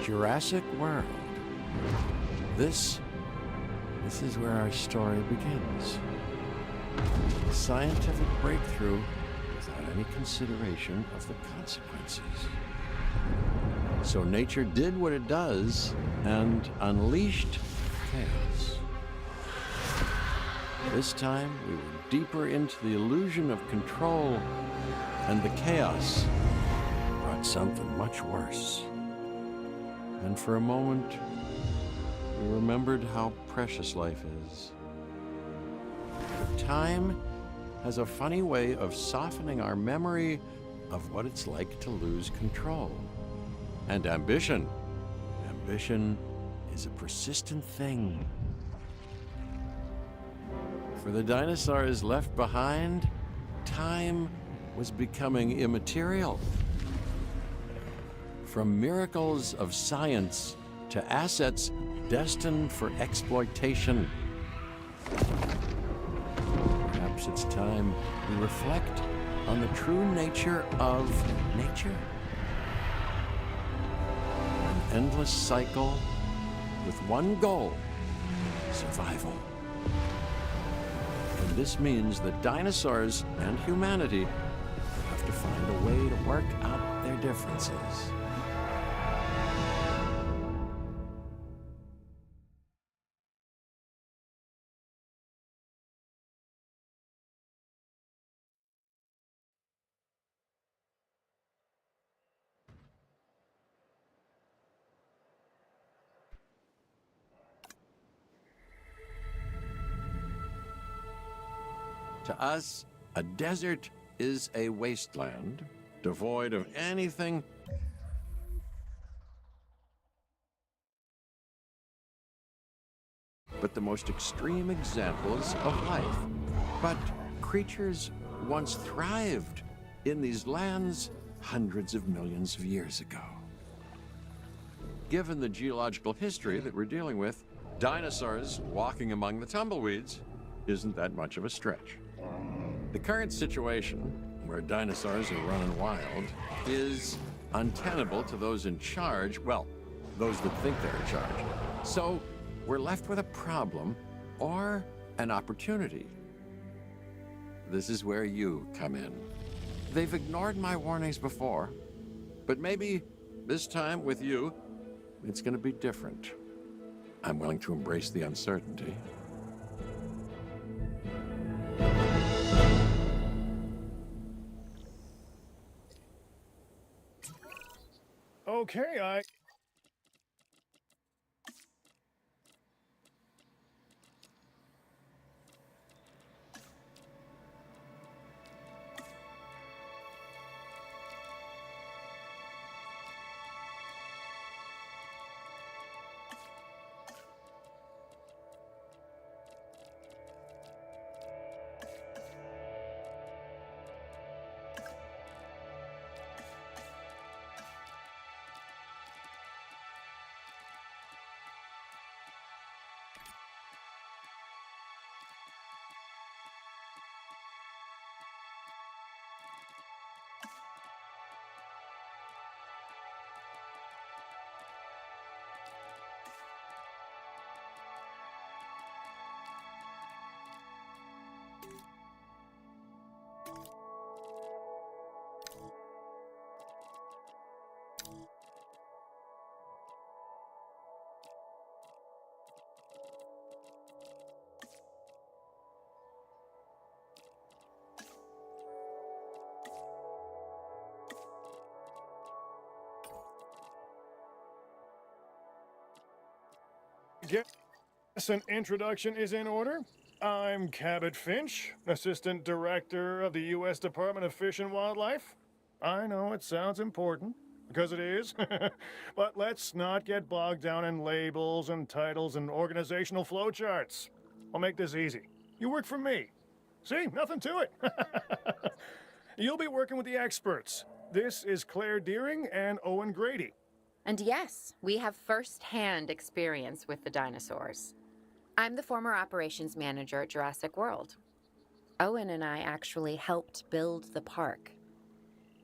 Jurassic World. This is where our story begins. A scientific breakthrough without any consideration of the consequences. So nature did what it does and unleashed chaos. This time, we were deeper into the illusion of control, and the chaos brought something much worse. And for a moment, we remembered how precious life is. But time has a funny way of softening our memory of what it's like to lose control. And ambition. Ambition is a persistent thing. For the dinosaurs left behind, time was becoming immaterial. From miracles of science to assets destined for exploitation. Perhaps it's time we reflect on the true nature of nature. An endless cycle with one goal: survival. And this means that dinosaurs and humanity have to find a way to work out their differences. To us, a desert is a wasteland, devoid of anything but the most extreme examples of life. But creatures once thrived in these lands hundreds of millions of years ago. Given the geological history that we're dealing with, dinosaurs walking among the tumbleweeds isn't that much of a stretch. The current situation, where dinosaurs are running wild, is untenable to those in charge, well, those that think they're in charge. So we're left with a problem or an opportunity. This is where you come in. They've ignored my warnings before, but maybe this time with you, it's going to be different. I'm willing to embrace the uncertainty. Okay, guess an introduction is in order. I'm Cabot Finch, Assistant Director of the U.S. Department of Fish and Wildlife. I know it sounds important, because it is, but let's not get bogged down in labels and titles and organizational flowcharts. I'll make this easy. You work for me. See, nothing to it. You'll be working with the experts. This is Claire Deering and Owen Grady. And yes, we have first-hand experience with the dinosaurs. I'm the former operations manager at Jurassic World. Owen and I actually helped build the park.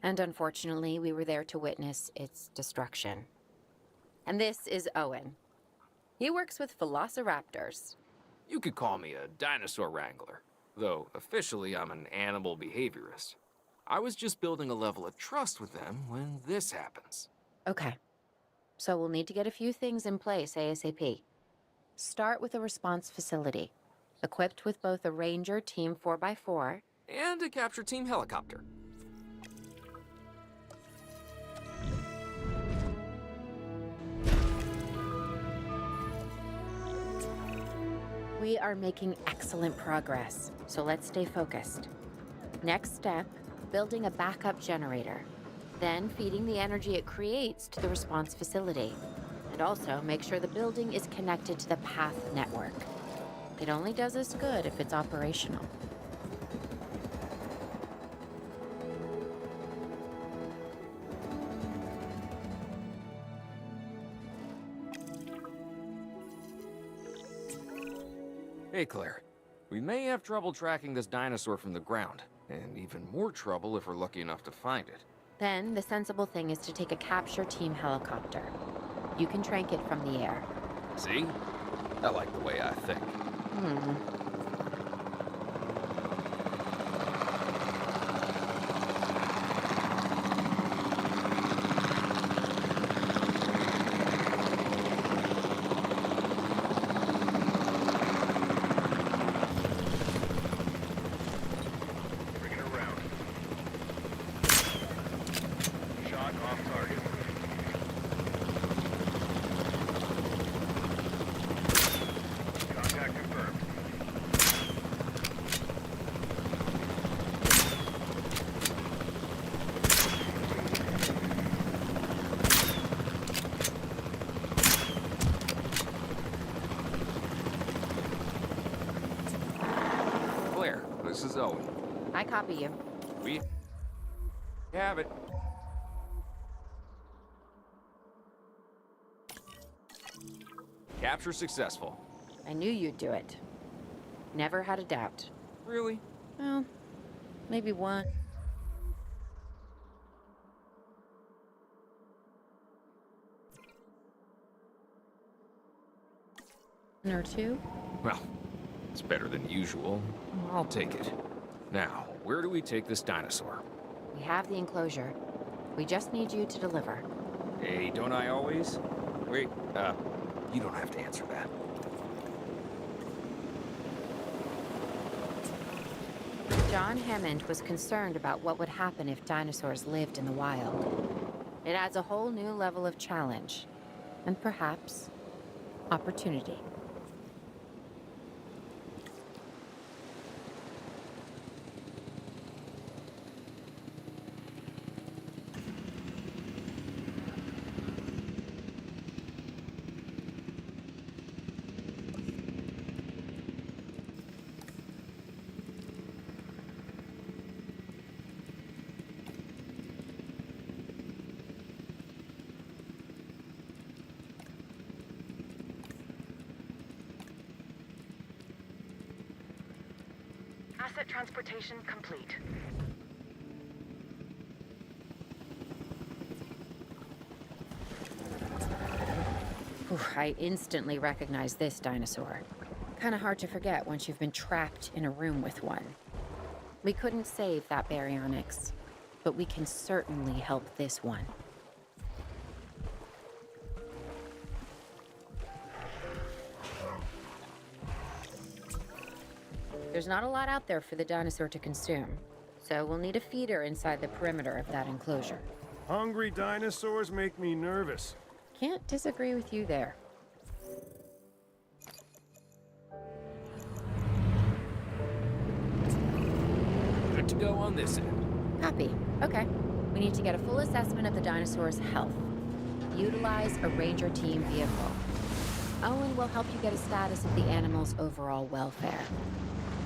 And unfortunately, we were there to witness its destruction. And this is Owen. He works with velociraptors. You could call me a dinosaur wrangler, though officially I'm an animal behaviorist. I was just building a level of trust with them when this happens. Okay. So we'll need to get a few things in place ASAP. Start with a response facility, equipped with both a Ranger Team 4x4 And a capture team helicopter. We are making excellent progress, so let's stay focused. Next step, building a backup generator. Then feeding the energy it creates to the response facility. And also make sure the building is connected to the path network. It only does us good if it's operational. Hey, Claire. We may have trouble tracking this dinosaur from the ground, and even more trouble if we're lucky enough to find it. Then the sensible thing is to take a capture team helicopter. You can trank it from the air. See? I like the way I think. Bring it around. Shot off target. Contact confirmed. Claire, this is Owen. I copy you. We have it. Capture successful. I knew you'd do it. Never had a doubt. Really? Well, maybe one. Or two? Well, it's better than usual. I'll take it. Now, where do we take this dinosaur? We have the enclosure. We just need you to deliver. Hey, don't I always? Wait, you don't have to answer that. John Hammond was concerned about what would happen if dinosaurs lived in the wild. It adds a whole new level of challenge, and perhaps opportunity. Asset transportation complete. Whew, I instantly recognize this dinosaur. Kinda hard to forget once you've been trapped in a room with one. We couldn't save that baryonyx, but we can certainly help this one. There's not a lot out there for the dinosaur to consume, so we'll need a feeder inside the perimeter of that enclosure. Hungry dinosaurs make me nervous. Can't disagree with you there. Good to go on this end. Copy. Okay. We need to get a full assessment of the dinosaur's health. Utilize a Ranger team vehicle. Owen will help you get a status of the animal's overall welfare.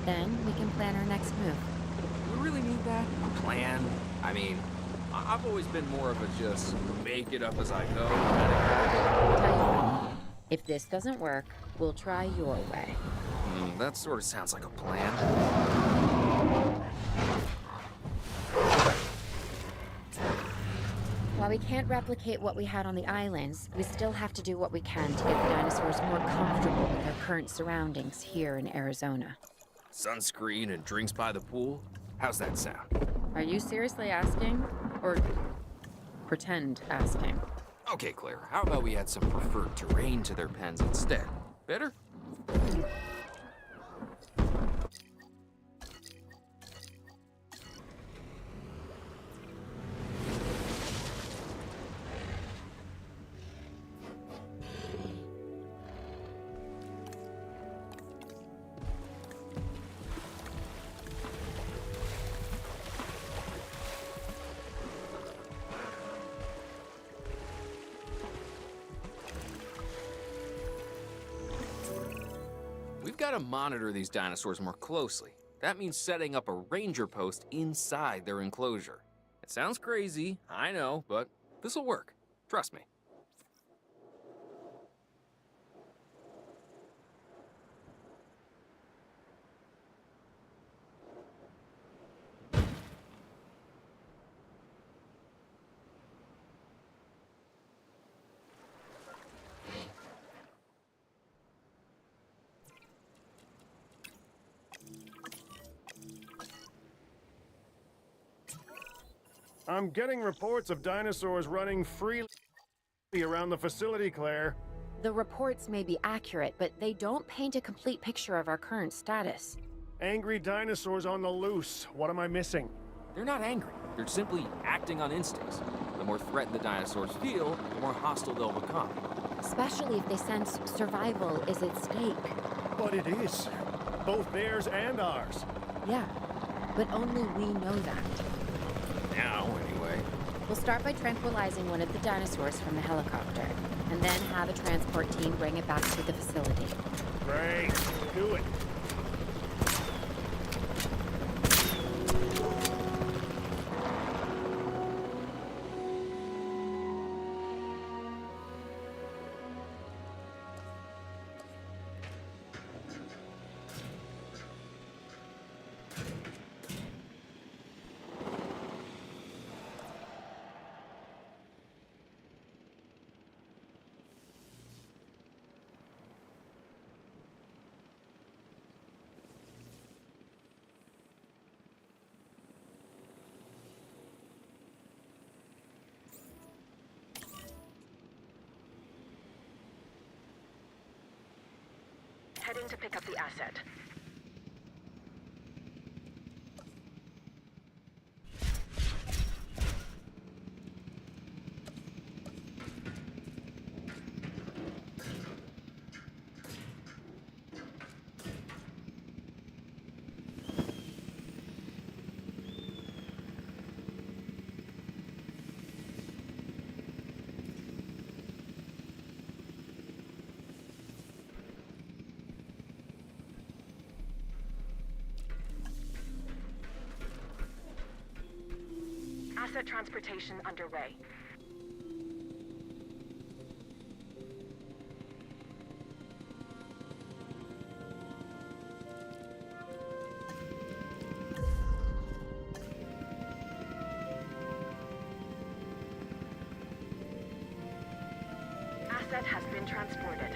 Then we can plan our next move. We really need that? A plan? I mean, I've always been more of a just make it up as I go kind of guy. Tell you what, if this doesn't work, we'll try your way. That sort of sounds like a plan. While we can't replicate what we had on the islands, we still have to do what we can to get the dinosaurs more comfortable with their current surroundings here in Arizona. Sunscreen and drinks by the pool? How's that sound? Are you seriously asking? Or pretend asking? Okay, Claire, how about we add some preferred terrain to their pens instead? Better? We've got to monitor these dinosaurs more closely. That means setting up a ranger post inside their enclosure. It sounds crazy, I know, but this'll work. Trust me. I'm getting reports of dinosaurs running freely around the facility, Claire. The reports may be accurate, but they don't paint a complete picture of our current status. Angry dinosaurs on the loose. What am I missing? They're not angry. They're simply acting on instincts. The more threatened the dinosaurs feel, the more hostile they'll become. Especially if they sense survival is at stake. But it is. Both theirs and ours. Yeah, but only we know that. Now, anyway. We'll start by tranquilizing one of the dinosaurs from the helicopter, and then have a transport team bring it back to the facility. Great. Do it. Heading to pick up the asset. Asset transportation underway. Asset has been transported.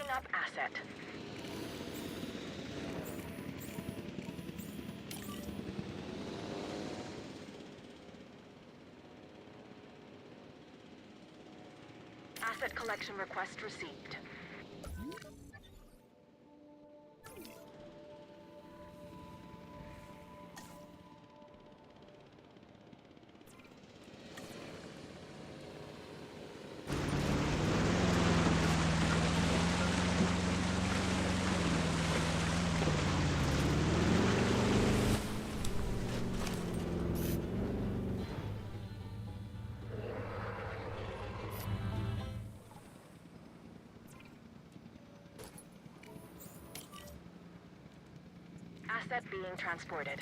up asset. Asset collection request received. Asset being transported.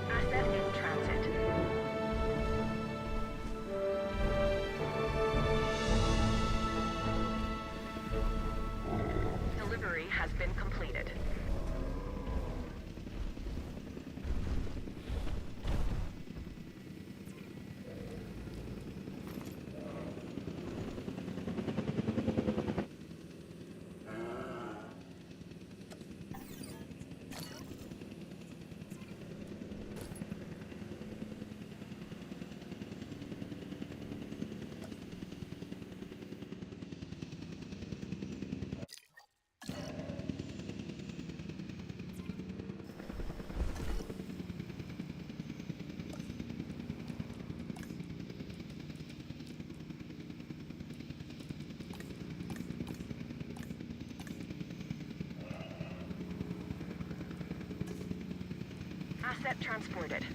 Asset in transit. Delivery has been completed. Asset transported.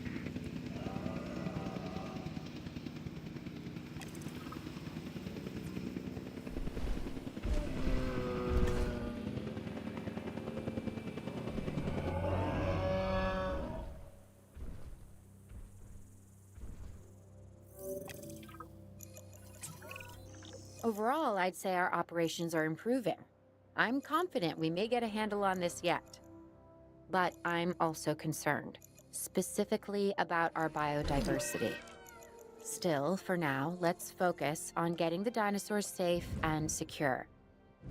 Overall, I'd say our operations are improving. I'm confident we may get a handle on this yet. But I'm also concerned, specifically about our biodiversity. Still, for now, let's focus on getting the dinosaurs safe and secure,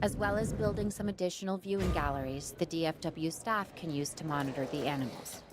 as well as building some additional viewing galleries the DFW staff can use to monitor the animals.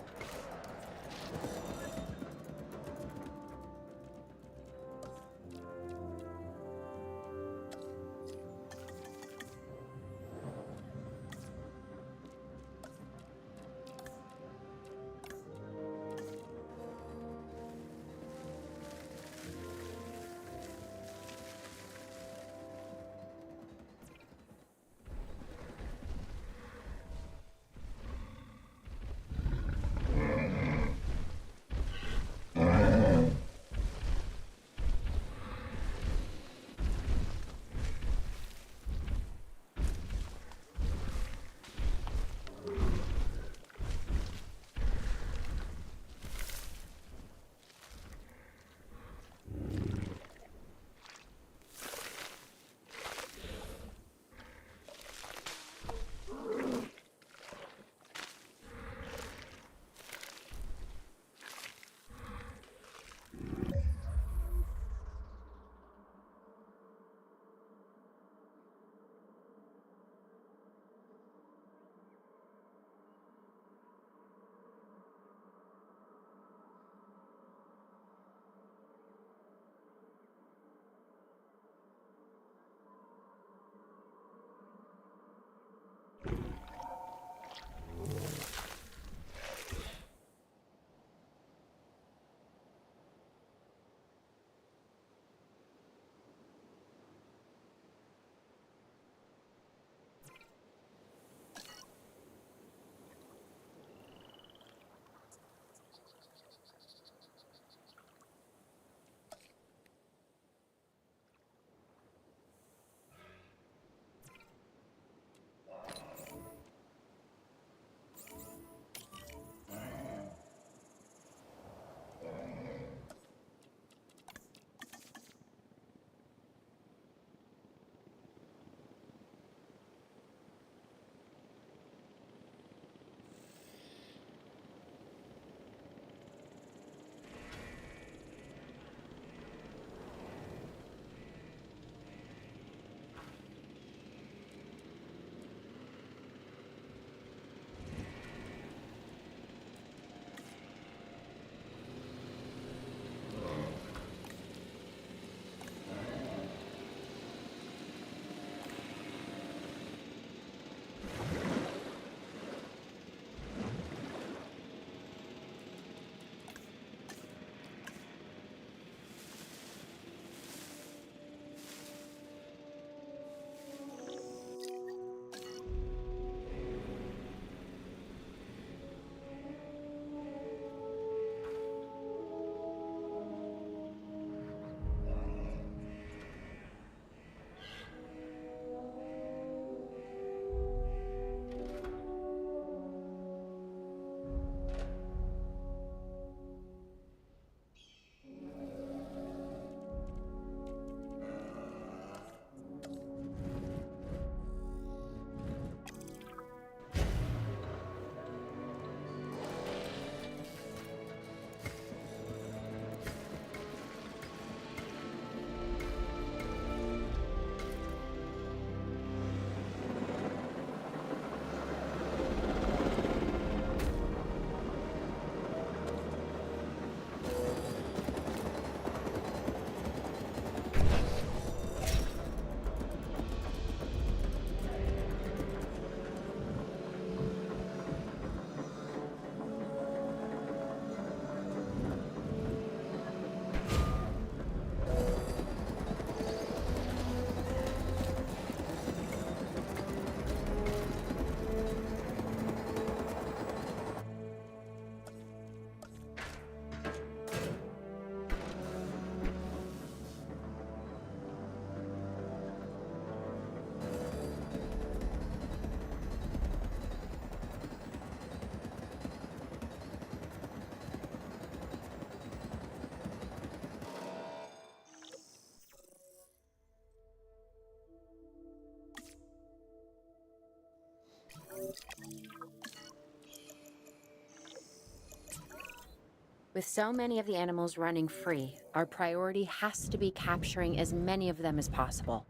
With so many of the animals running free, our priority has to be capturing as many of them as possible.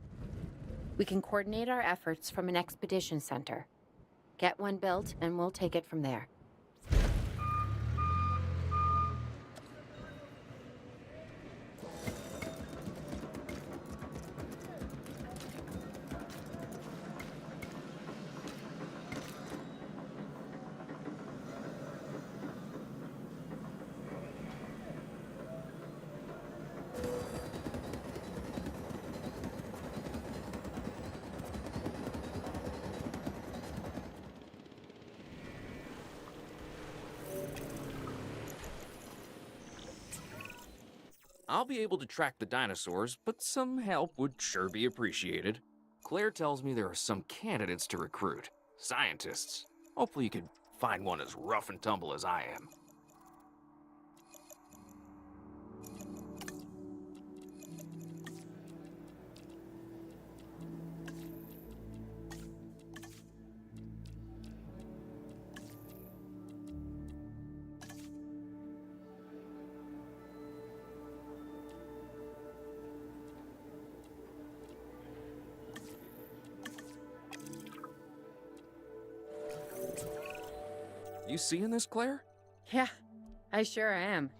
We can coordinate our efforts from an expedition center. Get one built, and we'll take it from there. I'll be able to track the dinosaurs, but some help would sure be appreciated. Claire tells me there are some candidates to recruit. Scientists. Hopefully you can find one as rough and tumble as I am. You seeing this, Claire? Yeah, I sure am.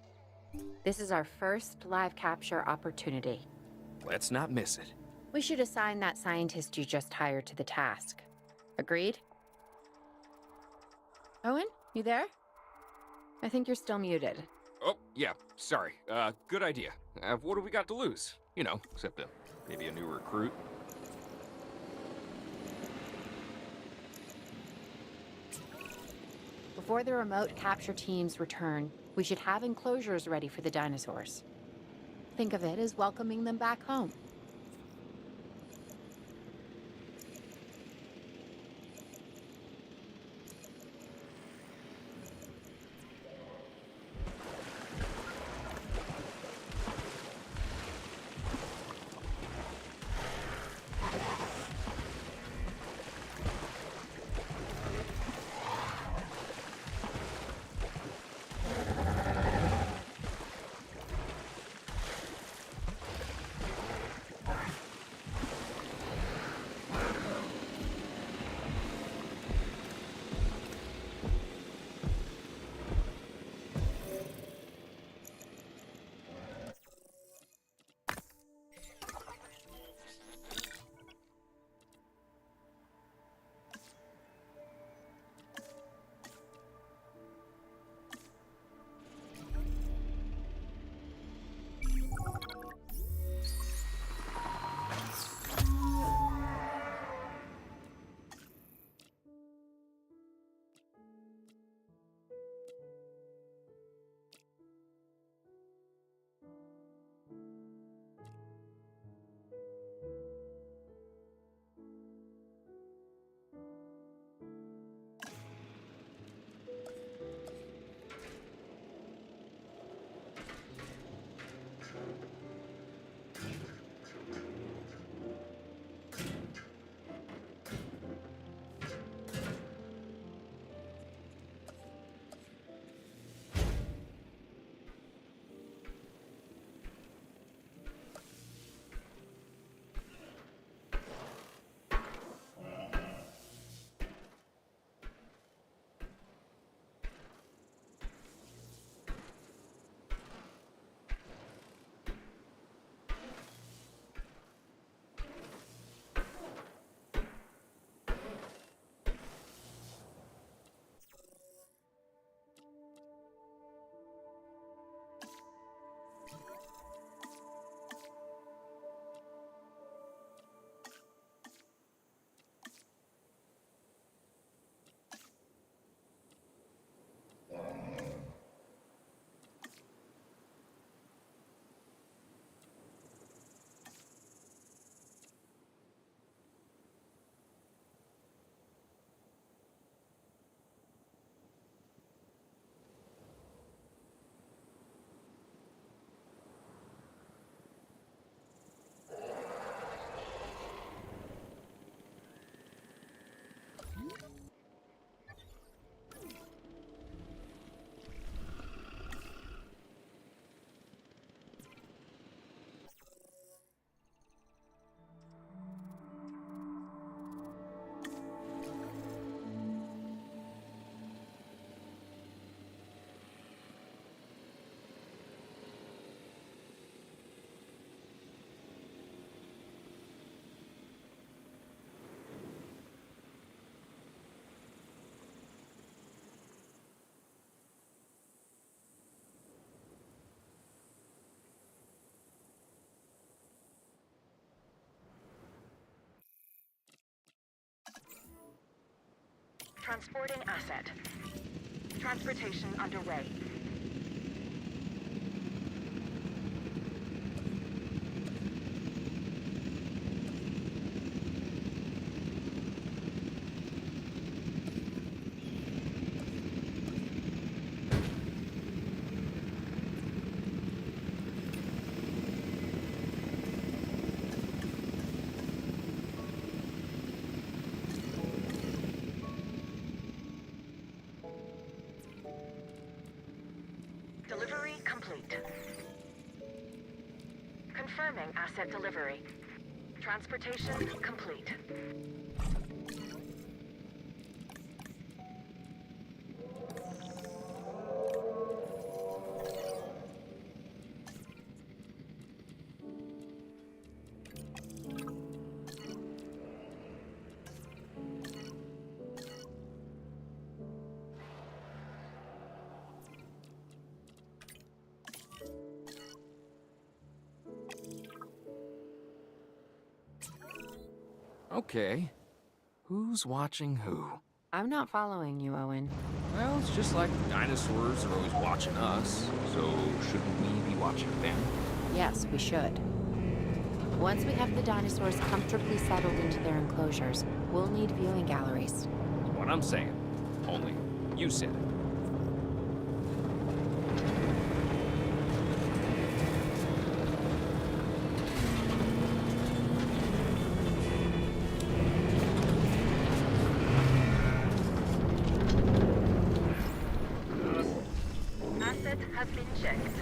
This is our first live capture opportunity. Let's not miss it. We should assign that scientist you just hired to the task. Agreed? Owen, you there? I think you're still muted. Oh, yeah, sorry. Good idea. What do we got to lose? You know, except maybe a new recruit. Before the remote capture teams return, we should have enclosures ready for the dinosaurs. Think of it as welcoming them back home. Transporting asset. Transportation underway. Delivery complete. Confirming asset delivery. Transportation complete. Okay. Who's watching who? I'm not following you, Owen. Well, it's just like the dinosaurs are always watching us, so shouldn't we be watching them? Yes, we should. Once we have the dinosaurs comfortably settled into their enclosures, we'll need viewing galleries. That's what I'm saying. Only you said it. Asset has been checked.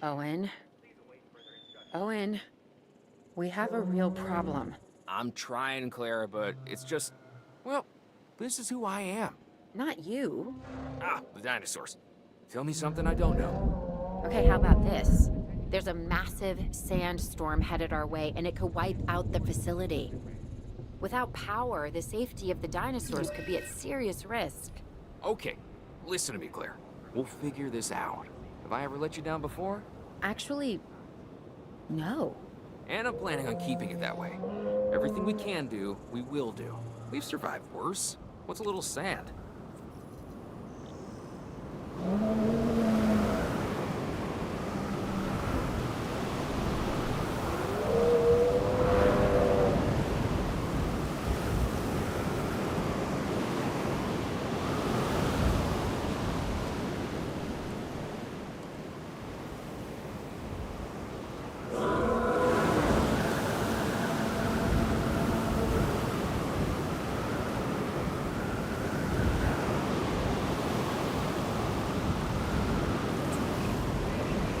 Owen. Owen. We have a real problem. I'm trying, Clara, but it's just, well, this is who I am. Not you. Ah, the dinosaurs. Tell me something I don't know. Okay, how about this? There's a massive sandstorm headed our way, and it could wipe out the facility. Without power, the safety of the dinosaurs could be at serious risk. Okay, listen to me, Claire. We'll figure this out. Have I ever let you down before? Actually, no. And I'm planning on keeping it that way. Everything we can do, we will do. We've survived worse. What's a little sand?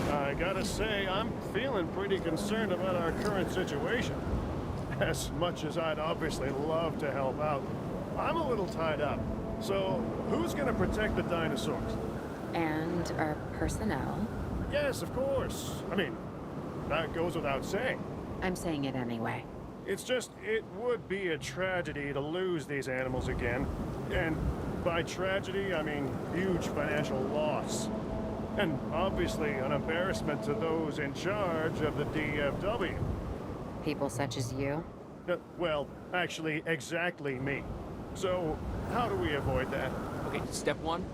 I gotta say, I'm feeling pretty concerned about our current situation. As much as I'd obviously love to help out, I'm a little tied up. So, who's gonna protect the dinosaurs? And our personnel. Yes, of course. I mean, that goes without saying. I'm saying it anyway. It's just, it would be a tragedy to lose these animals again. And by tragedy, I mean huge financial loss. And obviously an embarrassment to those in charge of the DFW. People such as you. Well, actually, exactly me. So, how do we avoid that? Okay, step one,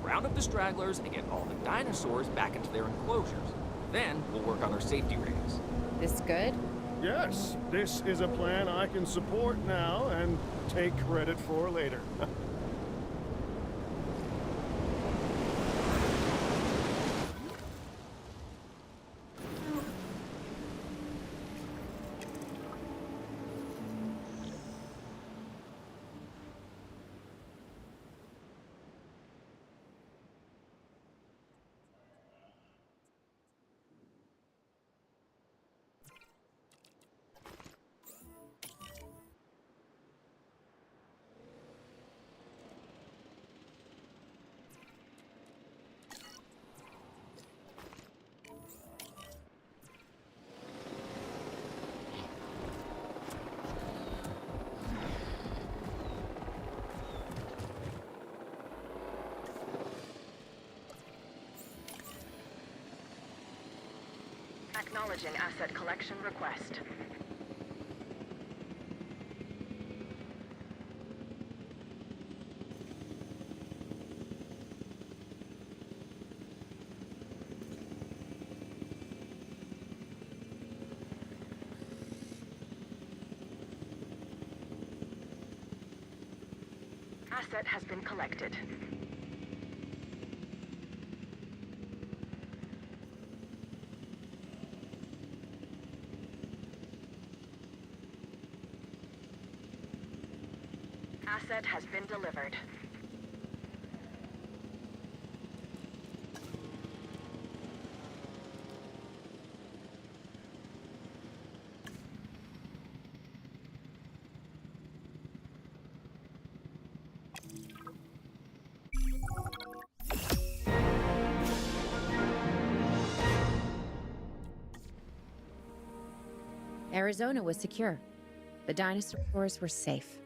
round up the stragglers and get all the dinosaurs back into their enclosures. Then we'll work on our safety ratings. This good? Yes, this is a plan I can support now and take credit for later. Acknowledging asset collection request. Asset has been collected. Asset has been delivered. Arizona was secure. The dinosaurs were safe.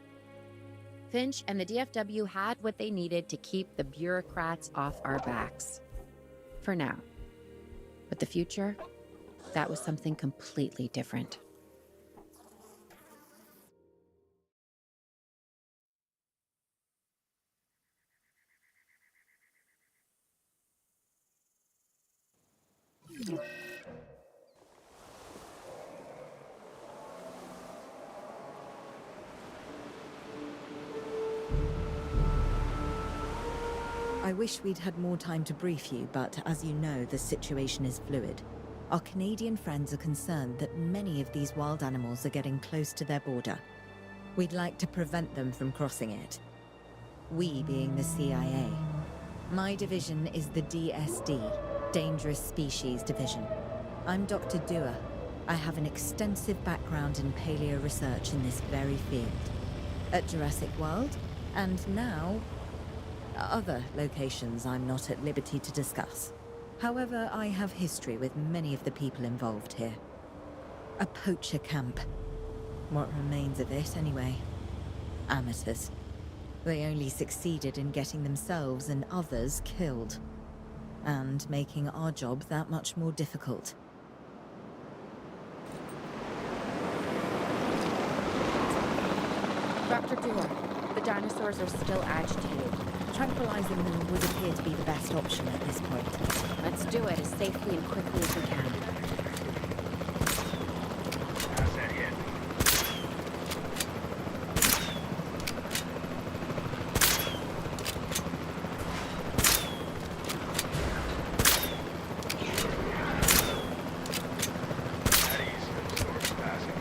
Finch and the DFW had what they needed to keep the bureaucrats off our backs. For now. But the future, that was something completely different. I wish we'd had more time to brief you, but as you know, the situation is fluid. Our Canadian friends are concerned that many of these wild animals are getting close to their border. We'd like to prevent them from crossing it. We being the CIA. My division is the DSD, Dangerous Species Division. I'm Dr. Dua. I have an extensive background in paleo research in this very field. At Jurassic World, and now other locations I'm not at liberty to discuss. However, I have history with many of the people involved here. A poacher camp. What remains of it, anyway. Amateurs. They only succeeded in getting themselves and others killed. And making our job that much more difficult. Dr. Dewar, the dinosaurs are still agitated. Tranquilizing them would appear to be the best option at this point. Let's do it as safely and quickly as we can. Asset hit. At ease, storm's passing.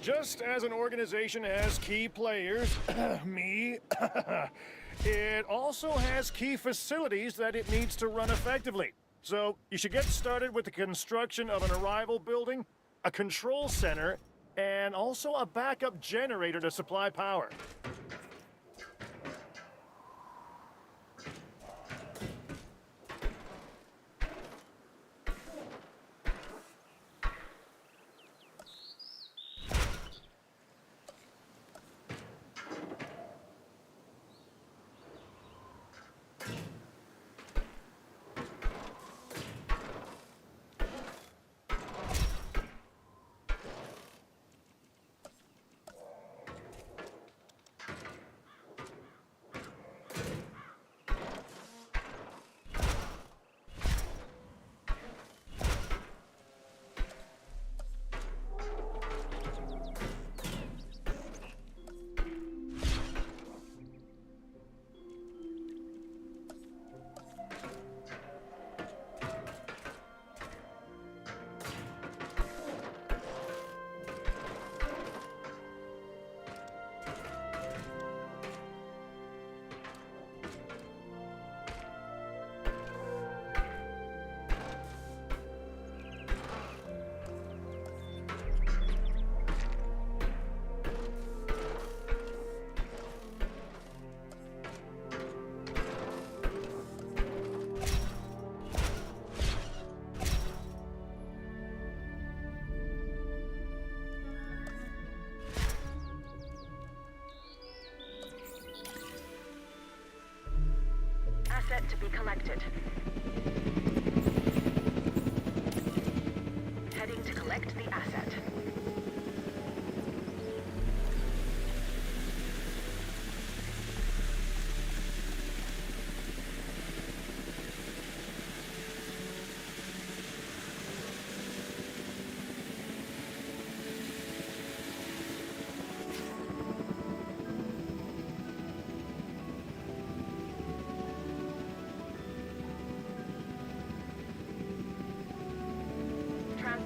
Just as an organization has key players, me, it also has key facilities that it needs to run effectively. So you should get started with the construction of an arrival building, a control center, and also a backup generator to supply power. Asset to be collected. Heading to collect the asset.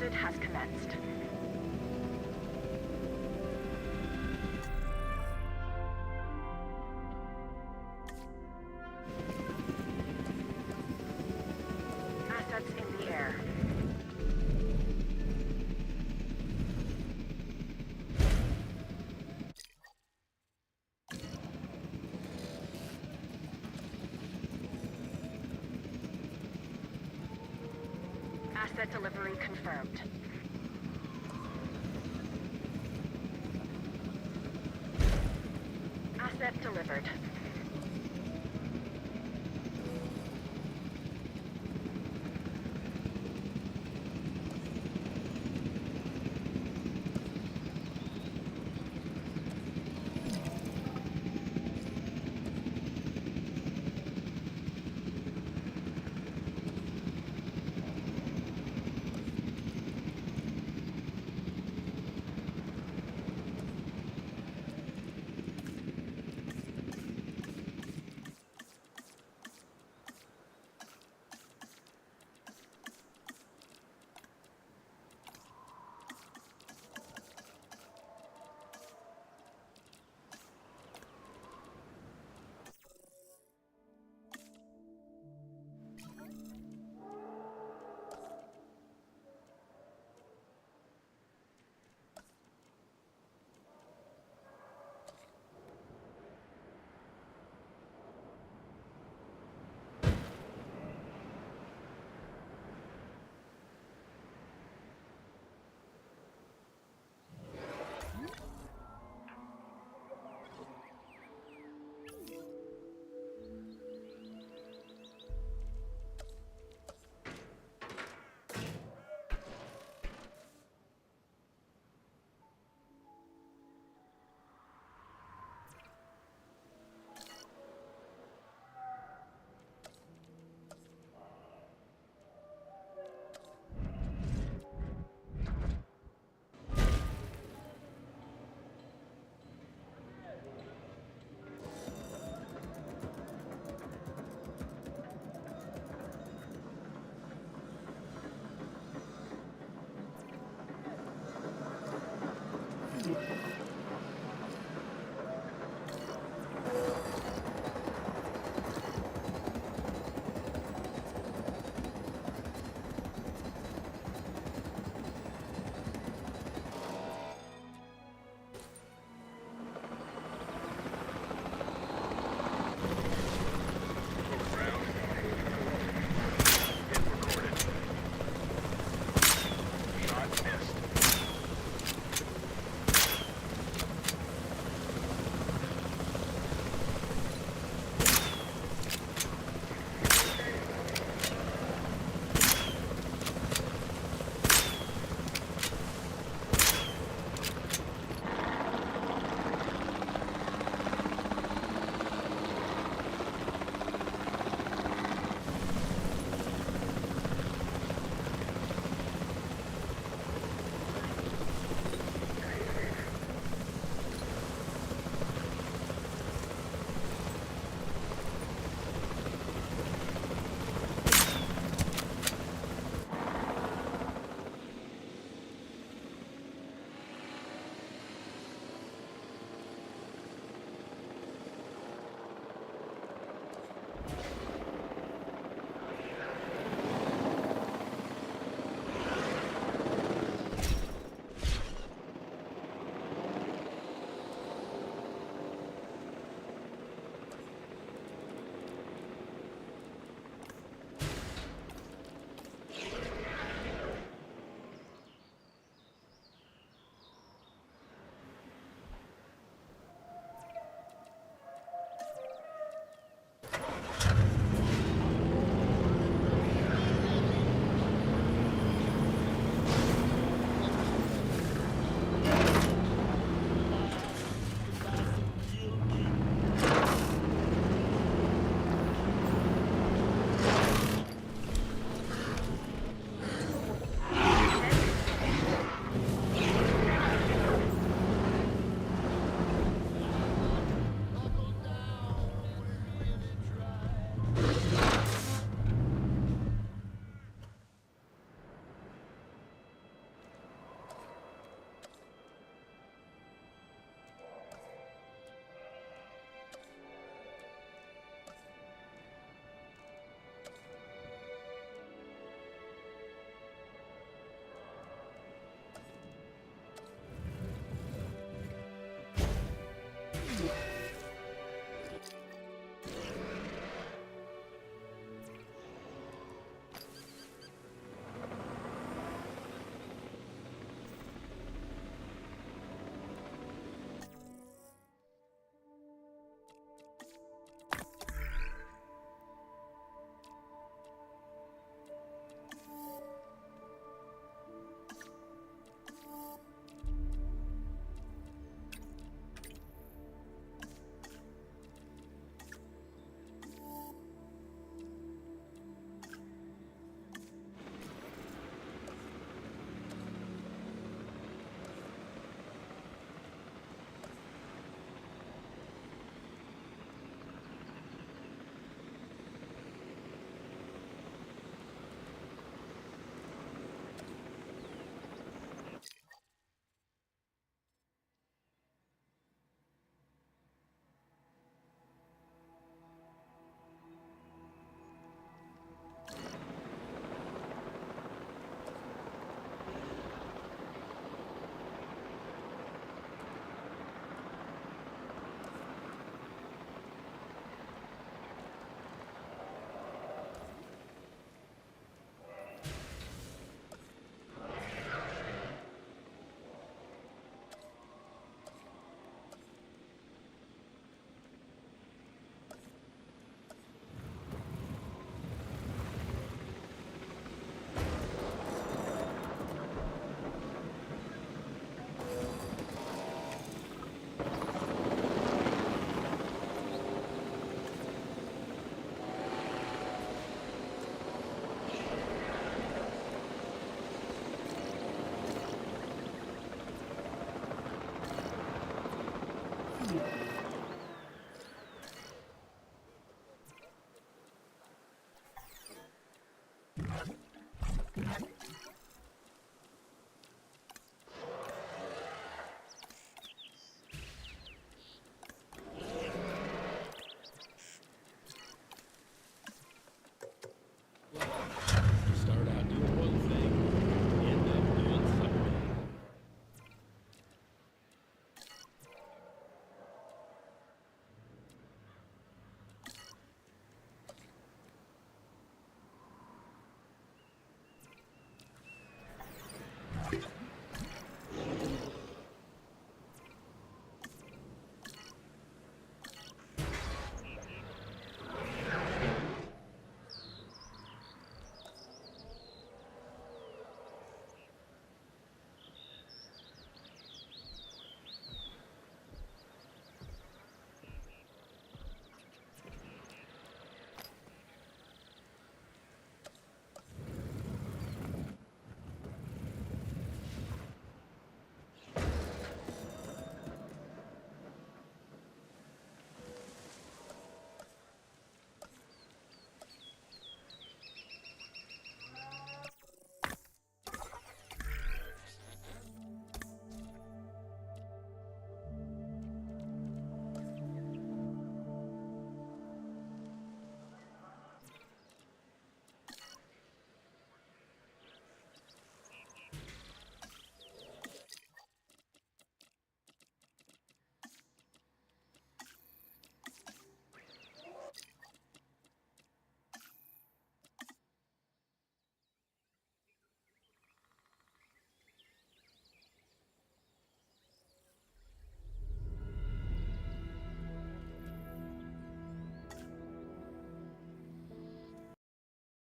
Transit has commenced. Assets in the air. Asset delivery confirmed. Asset delivered.